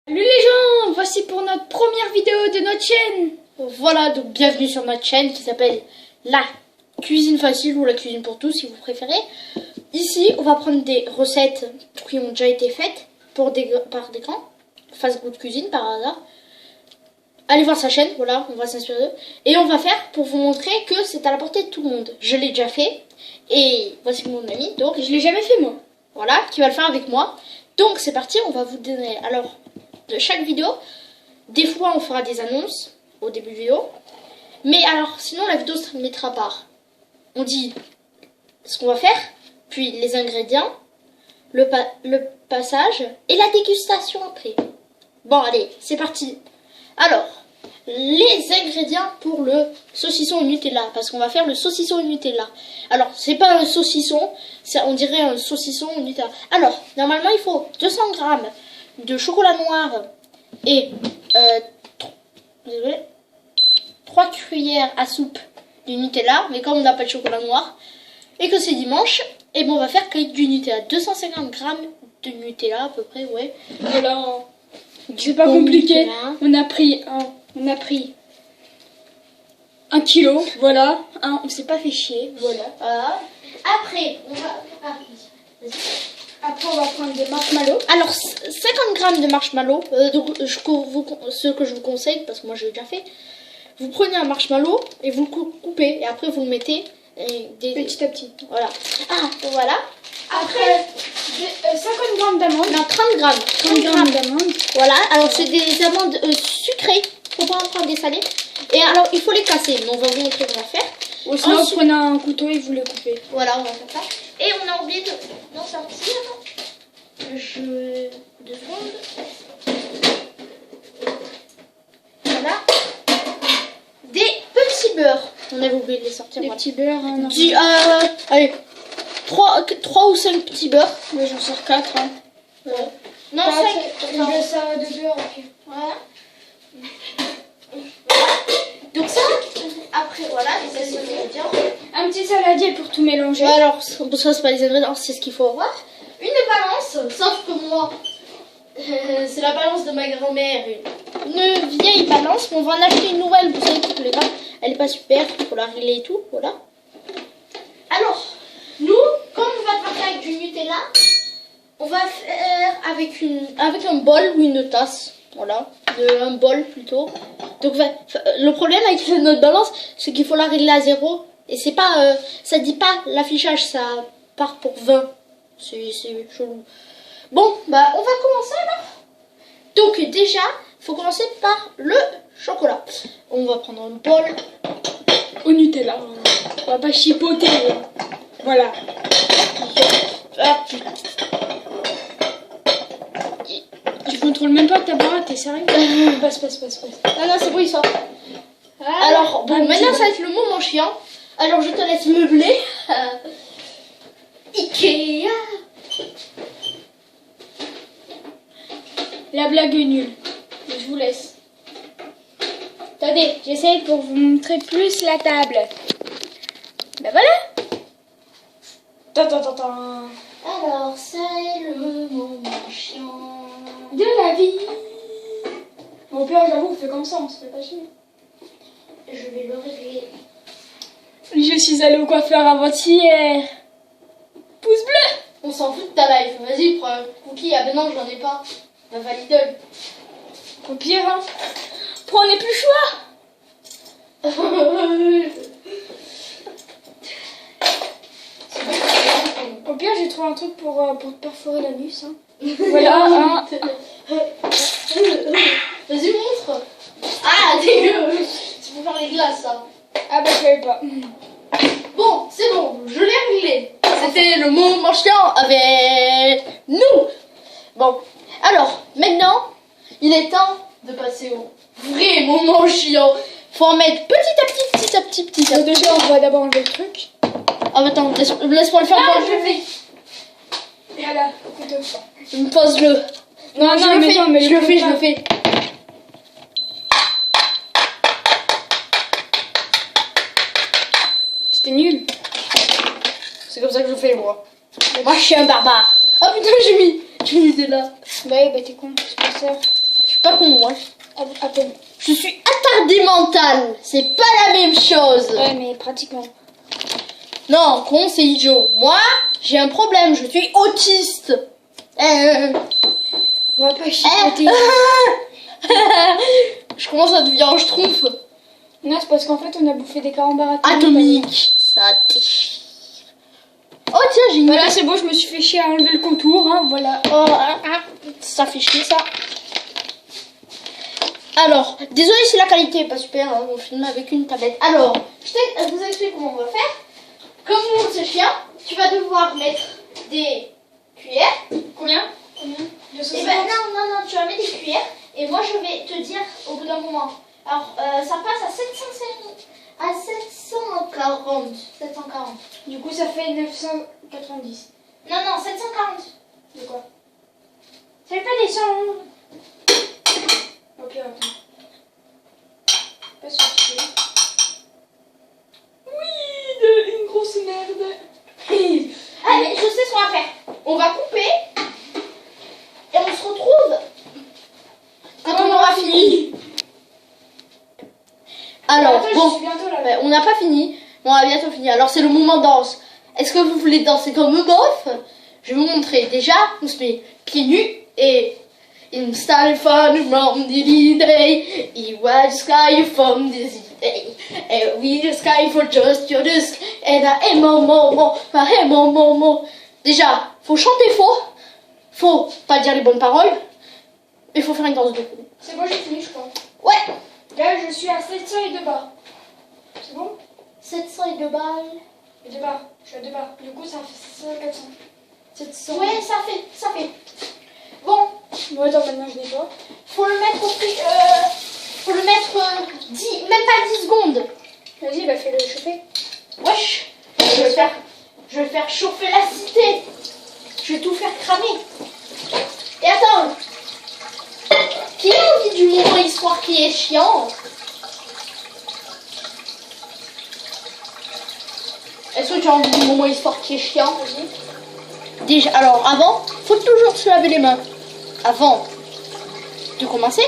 Salut les gens, voici pour notre première vidéo de notre chaîne. Voilà, donc bienvenue sur notre chaîne qui s'appelle La Cuisine Facile ou La Cuisine pour tous si vous préférez. Ici, on va prendre des recettes qui ont déjà été faites par des grands. Fast Good Cuisine par hasard. Allez voir sa chaîne, voilà, on va s'inspirer d'eux. Et on va faire pour vous montrer que c'est à la portée de tout le monde. Je l'ai déjà fait. Et voici mon ami, donc Je l'ai jamais fait moi. voilà, qui va le faire avec moi. Donc c'est parti, on va vous donner alors de chaque vidéo. Des fois on fera des annonces au début de vidéo. Mais alors sinon la vidéo se mettra par. On dit ce qu'on va faire, puis les ingrédients, le passage et la dégustation après. Bon allez, c'est parti. Alors, les ingrédients pour le saucisson au Nutella, parce qu'on va faire le saucisson au Nutella. Alors, c'est pas un saucisson, on dirait un saucisson au Nutella. Alors, normalement, il faut 200 grammes de chocolat noir et 3 cuillères à soupe de Nutella. Mais comme on n'a pas de chocolat noir et que c'est dimanche, et bon, on va faire qu'avec du Nutella. 250 grammes de Nutella à peu près, ouais. Voilà. C'est pas compliqué. Nutella. On a pris 1 kilo, voilà. On s'est pas fait chier, voilà. Voilà. Après, on va... Ah, vas-y. Après on va prendre des marshmallows. Alors, 50 grammes de marshmallow, donc, ce que je vous conseille, parce que moi je l'ai déjà fait, vous prenez un marshmallow et vous le coupez, et après vous le mettez Petit à petit. Voilà. Ah, voilà. Après, 50 grammes d'amandes. Non, 30 grammes. 30 grammes d'amandes. Voilà, alors c'est des amandes sucrées, faut pas en prendre des salées. Et alors, il faut les casser, mais on va vous montrer comment faire. Ou sinon Ensuite- vous prenez un couteau et vous le coupez. Voilà, on va faire ça. Et on a oublié de... Non, sortir. Deux secondes. Voilà. Des petits beurres. On avait oublié de les sortir. Des Voilà. petits beurres. Hein, Allez, 3 ou 5 petits beurres. mais j'en sors 4. Hein. Ouais. Non, 5. Je ça de beurre, ok. Voilà. Donc ça, après, voilà, les ingrédients. Un petit saladier pour tout mélanger. Ouais, alors, ça, c'est pas les ingrédients, c'est ce qu'il faut avoir. Une balance, sauf que moi, c'est la balance de ma grand-mère. Une vieille balance, mais on va en acheter une nouvelle, vous savez, pour tous les cas. Elle est pas super, il faut la régler et tout, voilà. Alors, nous, comme on va travailler avec du Nutella, on va faire avec un bol ou une tasse. Voilà, un bol plutôt. Donc, le problème avec notre balance, c'est qu'il faut la régler à 0. Et c'est pas, ça dit pas l'affichage, ça part pour 20. C'est chelou. Bon, bah on va commencer alors. Donc déjà, il faut commencer par le chocolat. On va prendre un bol. Au Nutella. On va pas chipoter. Voilà. Hop. Tu contrôles même pas ta baraque, t'es sérieux? Passe. Non, c'est bon, il sort. Ah, Alors, bon, maintenant ça va être le moment chiant. Alors je te laisse meubler. Ikea. La blague est nulle. Mais je vous laisse. Attendez, j'essaye pour vous montrer plus la table. Ben voilà. Attends. Alors, c'est le moment chiant. De la vie. Au pire, j'avoue, on fait comme ça, on se fait pas chier. Je vais le régler. Je suis allée au coiffeur avant-hier. Pouce bleu. On s'en fout de ta life. Vas-y, prends un cookie. Ah ben non, j'en ai pas. Va à Lidl. Au pire, hein. Prenez plus le choix. Au pire, j'ai trouvé un truc pour te perforer l'anus. Hein. Voilà, hein. Vas-y, montre. Ah, dégueu. C'est pour faire les glaces, ça. Ah bah, je savais pas. Bon, c'est bon. Je l'ai réglé. C'était le moment chiant avec nous. Bon, alors, maintenant, il est temps de passer au vrai moment chiant. Faut en mettre petit à petit. Donc déjà, on va d'abord enlever le truc. Ah, attends, laisse-moi le faire. Ah, moi, je le fais. Voilà, couteau. Pose-le. Non, je le fais. non, mais Je le fais. C'était nul. C'est comme ça que je fais, moi. Moi, je suis un barbare. Oh putain, j'ai mis des là. Bah, t'es con, c'est pas ça. pas con, moi. À peine. Je suis attardé mental. C'est pas la même chose. Ouais, mais pratiquement. Non, con, c'est idiot. Moi, j'ai un problème. Je suis autiste. On va pas chipoter. Je commence à devenir schtroumpf. Non, c'est parce qu'en fait, on a bouffé des carambars Atomique. Ça déchire. Oh tiens, j'ai une... Voilà, c'est bon, je me suis fait chier à enlever le contour, hein, voilà. Oh, ça fait chier, ça. Alors, désolé si la qualité est pas super, hein, on filme avec une tablette. Alors, je vous explique comment on va faire. Comme nous, c'est chien, tu vas devoir mettre des cuillères. Combien Et ben non, tu vas mettre des cuillères. Et moi, je vais te dire au bout d'un moment. Alors, ça passe à 740. Du coup, ça fait 990. Non, 740. De quoi? Ça fait pas des 100. Ok, attends. Pas suffisant. Oui, une grosse merde. Allez, je sais ce qu'on va faire. On va couper. Et on se retrouve quand on aura fini. Alors, attends, bon, je suis bientôt là. ouais, on n'a pas fini. On a bientôt fini. Alors, c'est le moment danse. Est-ce que vous voulez danser comme un bof? Je vais vous montrer. Déjà, on se met pieds nus et... In style fun from the day, he was the sky from this day, and we the sky for just your disc, and I am momo. Déjà, faut chanter faux, faut pas dire les bonnes paroles, et faut faire une danse de cou. C'est bon, j'ai fini, je crois. Ouais. Là, je suis à 700 et 2 bars. C'est bon? 700 et 2 balles. Et 2 bars. Je suis à 2 bars. Du coup, ça fait 400. 700. Ouais, ça fait. Bon. Bon, attends, maintenant je nettoie. Faut le mettre faut le mettre 10, même pas 10 secondes. Vas-y, bah fais-le chauffer. Wesh, je vais faire chauffer la cité. Je vais tout faire cramer. Et attends, qui a envie du moment histoire qui est chiant? Est-ce que tu as envie du moment histoire qui est chiant? Déjà, alors avant, faut toujours se laver les mains. Avant de commencer.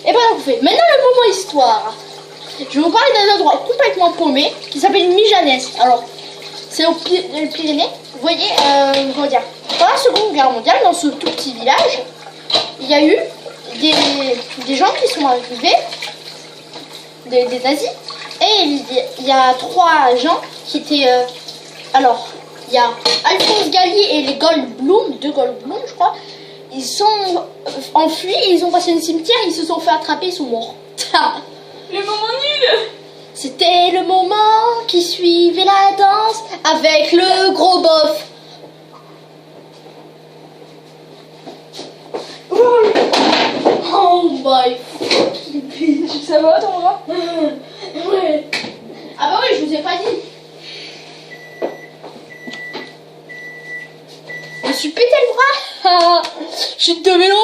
Et ben on fait maintenant le moment histoire. Je vais vous parler d'un endroit complètement paumé qui s'appelle Mijanès. Alors, c'est au Pyrénées. Vous voyez, comment dire, pendant la Seconde Guerre mondiale, dans ce tout petit village, il y a eu des gens qui sont arrivés, des nazis, et il y a 3 gens qui étaient... alors, il y a Alphonse Gallier et les Goldblum, 2 Goldblum, je crois. Ils sont enfuis, ils ont passé un cimetière, ils se sont fait attraper, ils sont morts. Le moment nul. C'était le moment qui suivait la danse avec le gros bof. Oh my fucking bitch. Ça va, ton bras? Ouais. Ah bah oui, je vous ai pas dit. Je me suis pété le bras. Chute de vélo.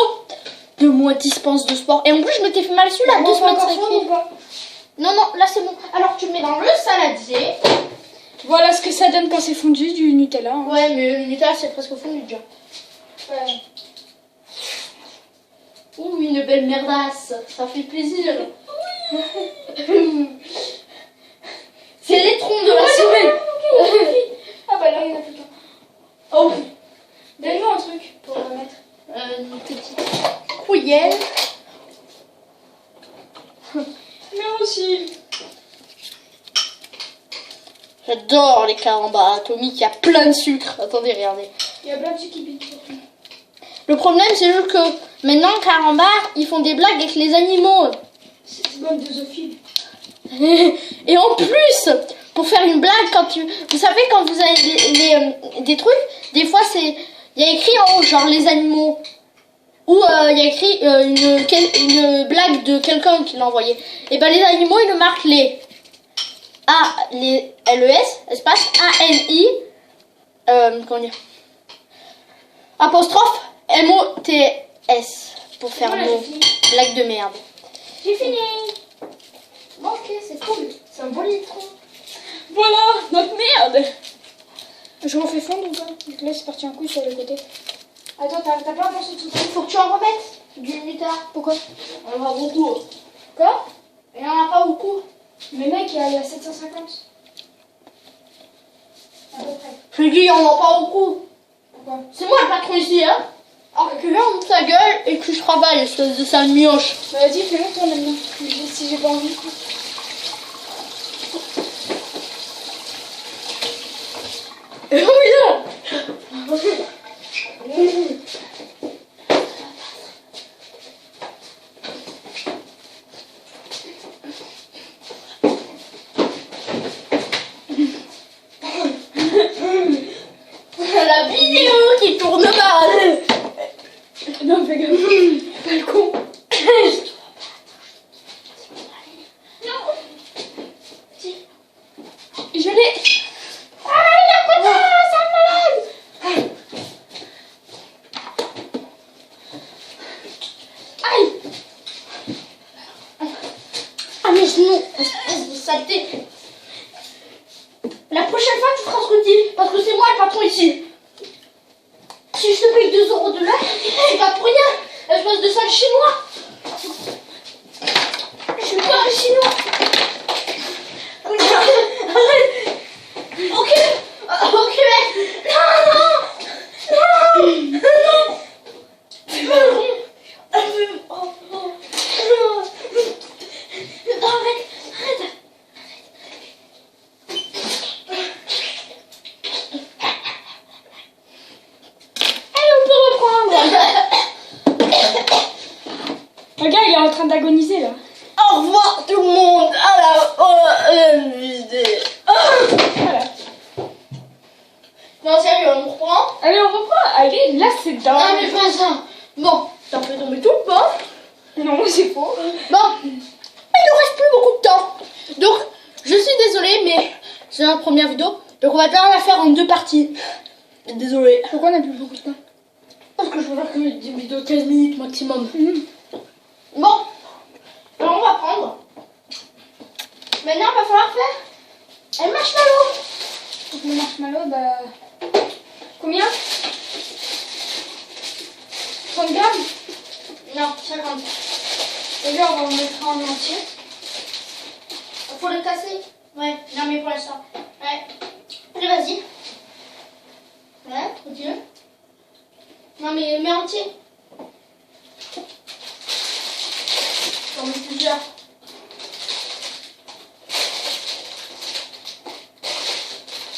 2 mois de dispense de sport. Et en plus, je m'étais fait mal dessus là, 2 semaines ou pas? Non, là c'est bon. Alors tu mets dans le saladier. Voilà ce que ça donne quand c'est fondu, du Nutella. Hein. Ouais, mais le Nutella c'est presque fondu déjà. Ouais. Ouh, une belle merdasse. Ça fait plaisir. C'est les troncs de la semaine. Ah bah là, il n'y en a plus qu'un. Oh. Donne-moi un truc pour le mettre. Une petite cuillère. Merci. J'adore les carambars atomiques, il y a plein de sucre. Attendez, regardez. Il y a plein de trucs qui piquent. Le problème, c'est juste que maintenant, carambars, ils font des blagues avec les animaux. C'est une bonne zoophile. Et en plus, pour faire une blague, quand vous savez, quand vous avez des trucs, des fois, il y a écrit en haut, genre les animaux. Ou il y a écrit une blague de quelqu'un qui l'a envoyé. Et ben les animaux, ils le marquent les LES, espace ANI, comment dire, apostrophe MOTS, pour faire Voilà, nos j'ai fini. blagues de merde. J'ai fini. Bon, ok, c'est cool. C'est un bon litron. Voilà, notre merde. Je refais fondre ou pas? Donc là, c'est parti un coup sur le côté. Attends, t'as pas un morceau de tout ça? Il faut que tu en remettes. du mitard. Pourquoi? On en a beaucoup. Quoi? Il n'y en a pas beaucoup. Mais mec, il y a 750. À peu près. Je dis, il n'y en a pas beaucoup. Pourquoi? C'est moi le patron ici, hein. Alors que viens, ouvre ta gueule et que je travaille, espèce de sale mioche. Bah vas-y, fais-le toi maintenant. Si j'ai pas envie. Et oui, là. La vidéo qui tourne mal. Non, fais gaffe. Pas le con. Je l'ai. Ah, il a pas de c'est un malade. Aïe. Ah mes genoux, espèce de saleté. La prochaine fois tu feras ce que tu dis, parce que c'est moi le patron ici. Si je te paye 2 € de l'heure, c'est pas pour rien, espèce de sale chinois. Je suis pas un chinois. Arrête. Ok. Ok. Non. Non. Arrête. Allez, on peut reprendre. Regarde, il est en train d'agoniser là. Au revoir tout le monde à la vidéo. Voilà. Non, sérieux, on reprend. Allez, on reprend. Allez, là c'est dingue. Non, mais pas ça. Bon, t'as fait tomber tout le pas. Non, c'est faux. Bon, il ne reste plus beaucoup de temps. Donc, je suis désolée, mais c'est notre première vidéo. Donc, on va devoir la faire en 2 parties. Désolée. Pourquoi on n'a plus beaucoup de temps? Parce que je veux faire que des vidéos de 15 minutes maximum. Bon, alors on va prendre. Maintenant, il va falloir faire un marshmallow. Donc le marshmallow, bah... Combien? 30 grammes? Non, 50. Et là, on va en mettre en entier. Faut le casser. Ouais, non mais pour l'instant. Ouais. Allez, vas-y. Ouais, continue. Non mais mets entier. J'en mets plusieurs.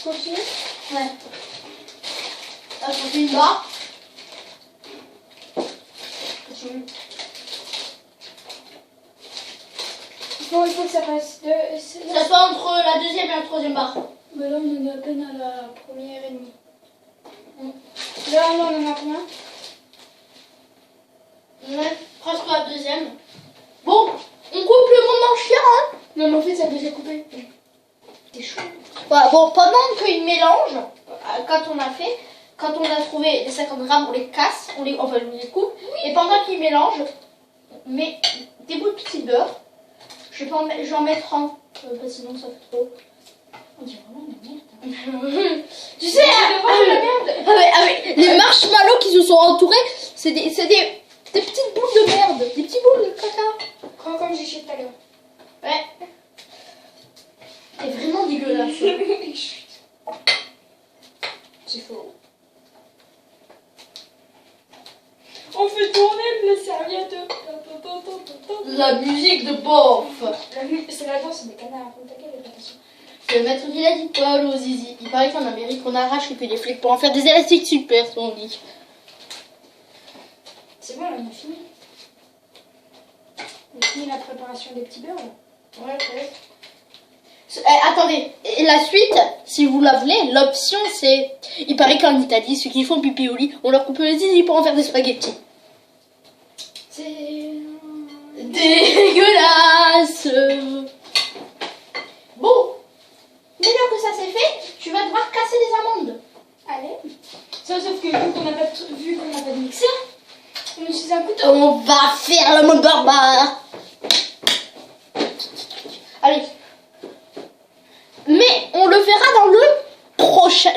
Continue. Ouais. Là, je fais une barre. Continue. Il faut que ça passe de... Ça soit entre la deuxième et la troisième barre. Bah là, on en est à peine à la première et demie. Là, on en a combien? Ouais, presque la deuxième. Bon, on coupe le moment chien, hein. Non, mais en fait, ça a déjà coupé. T'es chaud. Voilà, bon, pendant qu'il mélange, quand on a trouvé les 50 grammes, on les casse, on les coupe. Et pendant qu'il mélange, on met des bouts de petit beurre. Je vais en mettre un, sinon ça fait trop. On dirait vraiment la merde. Tu sais, les marshmallows qui se sont entourés, c'est des petites boules de merde, des petits boules de caca. Comme j'ai chié tout à l'heure. Ouais. C'est vraiment dégueulasse. C'est faux. On fait tourner les serviettes. La musique de bof. C'est la danse des canards. Attention. C'est le maître qui l'a dit, Paul au zizi. Il paraît qu'en Amérique, on arrache et puis les flics pour en faire des élastiques super, on dit. C'est bon, là, on a fini. On a fini la préparation des petits beurres. Là. Ouais. Attendez, et la suite, si vous la voulez, l'option c'est... Il paraît qu'en Italie, ceux qui font pipi au lit, on leur coupe le zizi pour en faire des spaghettis. C'est... Dégueulasse. Bon, maintenant que ça c'est fait, tu vas devoir casser les amandes. Allez. Sauf que vu qu'on n'a pas de mixeur, on utilise un couteau. On va faire le mode barbare. Allez. Mais on le verra dans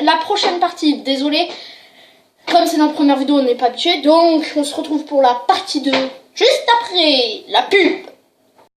la prochaine partie. Désolée. Comme c'est notre première vidéo, on n'est pas habitué, donc on se retrouve pour la partie 2 juste après la pub.